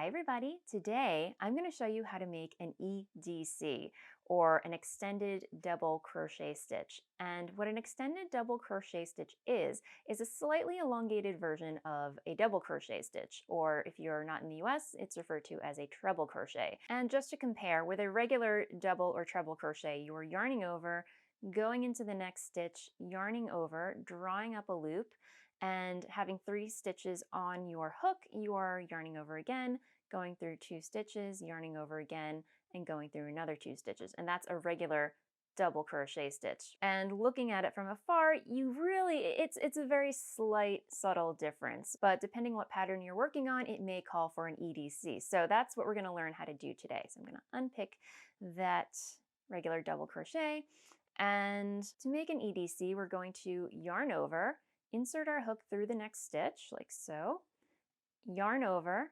everybody. Today I'm going to show you how to make an EDC, or an extended double crochet stitch. And what an extended double crochet stitch is a slightly elongated version of a double crochet stitch, or if you're not in the US, it's referred to as a treble crochet. And just to compare, with a regular double or treble crochet, you are yarning over, going into the next stitch, yarning over, drawing up a loop, and having 3 stitches on your hook, you are yarning over again, going through 2 stitches, yarning over again, and going through another 2 stitches. And that's a regular double crochet stitch. And looking at it from afar, it's a very slight, subtle difference. But depending what pattern you're working on, it may call for an EDC. So that's what we're going to learn how to do today. So I'm going to unpick that regular double crochet. And to make an EDC, we're going to yarn over, insert our hook through the next stitch, like so, yarn over,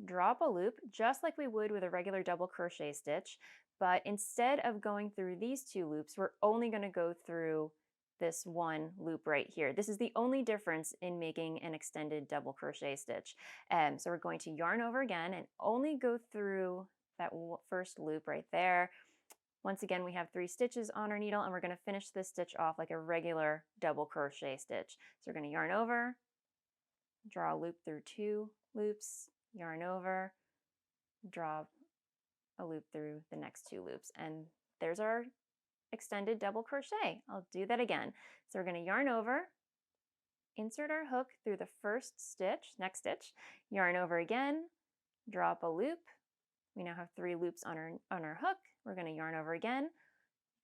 drop a loop, just like we would with a regular double crochet stitch, but instead of going through these 2 loops, we're only going to go through this one loop right here. This is the only difference in making an extended double crochet stitch. So we're going to yarn over again and only go through that first loop right there. Once again, we have 3 stitches on our needle, and we're going to finish this stitch off like a regular double crochet stitch. So we're going to yarn over, draw a loop through 2 loops, yarn over, draw a loop through the next 2 loops. And there's our extended double crochet. I'll do that again. So we're going to yarn over, insert our hook through the first stitch, next stitch, yarn over again, drop a loop. We now have 3 loops on our hook. We're going to yarn over again,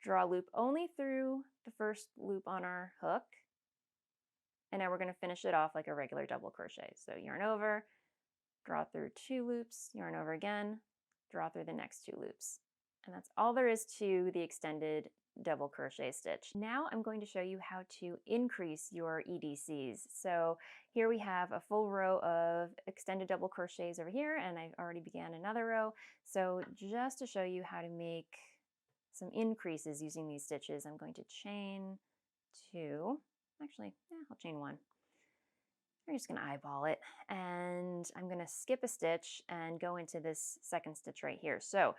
draw a loop only through the first loop on our hook, and now we're going to finish it off like a regular double crochet. So yarn over, draw through 2 loops, yarn over again, draw through the next 2 loops. And that's all there is to the extended double crochet stitch. Now I'm going to show you how to increase your EDCs. So here we have a full row of extended double crochets over here, and I've already began another row. So just to show you how to make some increases using these stitches, I'm going to chain 2. Actually, I'll chain 1. We're just going to eyeball it, and I'm going to skip a stitch and go into this second stitch right here. So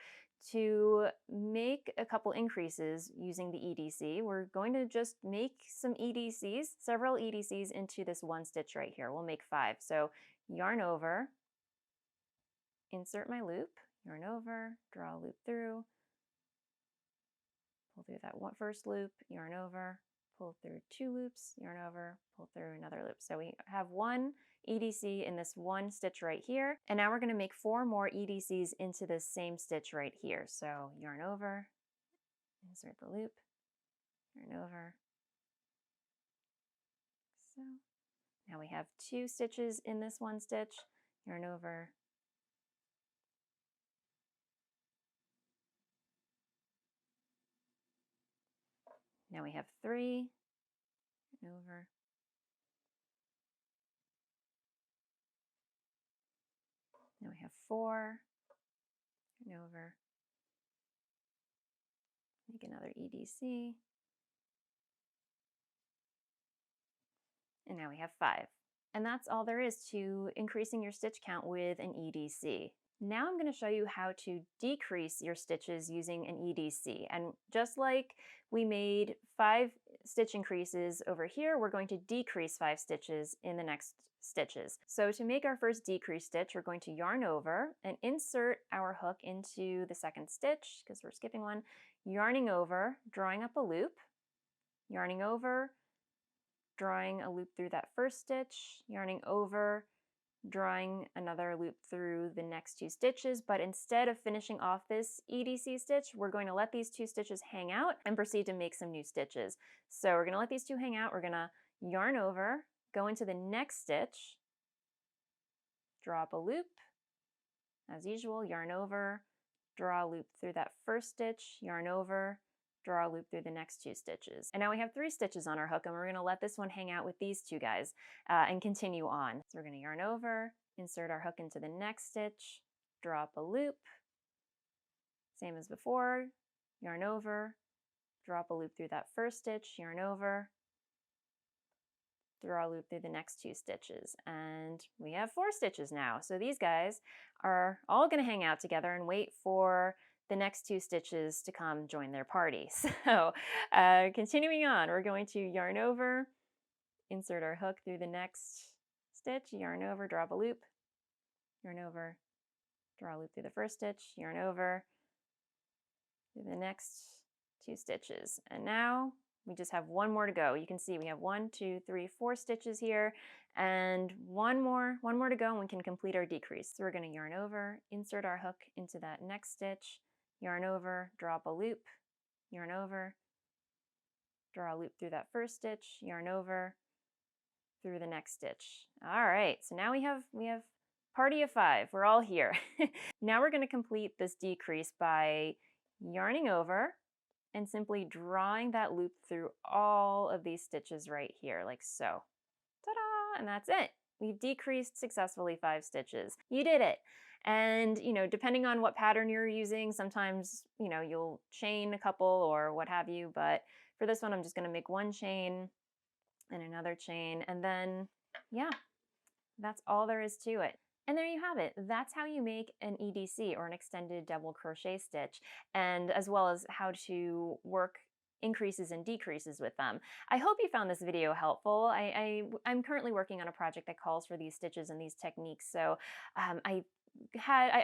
to make a couple increases using the EDC, we're going to just make some EDCs, several EDCs into this one stitch right here. We'll make 5. So yarn over, insert my loop, yarn over, draw a loop through, pull through that first loop, yarn over, pull through 2 loops, yarn over, pull through another loop. So we have 1 EDC in this one stitch right here. And now we're going to make 4 more EDCs into this same stitch right here. So yarn over, insert the loop, yarn over. So now we have 2 stitches in this one stitch, yarn over, now we have 3, yarn over, now we have 4, yarn over, make another EDC, and now we have 5. And that's all there is to increasing your stitch count with an EDC. Now I'm going to show you how to decrease your stitches using an EDC. And just like we made 5 stitch increases over here, we're going to decrease 5 stitches in the next stitches. So to make our first decrease stitch, we're going to yarn over and insert our hook into the second stitch, because we're skipping one, yarning over, drawing up a loop, yarning over, drawing a loop through that first stitch, yarning over, drawing another loop through the next 2 stitches, but instead of finishing off this EDC stitch, we're going to let these 2 stitches hang out and proceed to make some new stitches. So we're going to let these 2 hang out, we're going to yarn over, go into the next stitch, drop a loop, as usual, yarn over, draw a loop through that first stitch, yarn over, draw a loop through the next 2 stitches. And now we have 3 stitches on our hook, and we're going to let this one hang out with these 2 guys and continue on. So we're going to yarn over, insert our hook into the next stitch, drop a loop, same as before, yarn over, drop a loop through that first stitch, yarn over, through our loop through the next 2 stitches. And we have 4 stitches now. So these guys are all going to hang out together and wait for the next 2 stitches to come join their party. So continuing on, we're going to yarn over, insert our hook through the next stitch, yarn over, draw up a loop, yarn over, draw a loop through the first stitch, yarn over through the next 2 stitches. And now we just have 1 more to go. You can see we have 1, 2, 3, 4 stitches here, and one more to go and we can complete our decrease. So we're going to yarn over, insert our hook into that next stitch, yarn over, draw up a loop, yarn over, draw a loop through that first stitch, yarn over through the next stitch. All right, so now we have party of 5. We're all here. Now we're going to complete this decrease by yarning over and simply drawing that loop through all of these stitches right here, like so. Ta-da! And that's it. We've decreased successfully 5 stitches. You did it. And, depending on what pattern you're using, sometimes, you'll chain a couple or what have you. But for this one, I'm just going to make 1 chain and another chain. And then, yeah, that's all there is to it. And there you have it. That's how you make an EDC, or an extended double crochet stitch, and as well as how to work increases and decreases with them. I hope you found this video helpful. I'm currently working on a project that calls for these stitches and these techniques, so I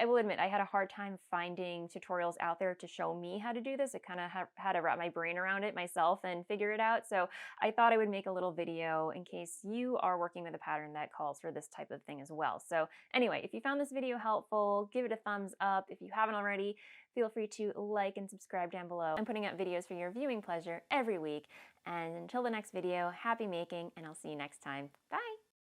will admit I had a hard time finding tutorials out there to show me how to do this. I kind of had to wrap my brain around it myself and figure it out. So I thought I would make a little video in case you are working with a pattern that calls for this type of thing as well. So anyway, if you found this video helpful, give it a thumbs up. If you haven't already, feel free to like and subscribe down below. I'm putting out videos for your viewing pleasure every week. And until the next video, happy making, and I'll see you next time. Bye!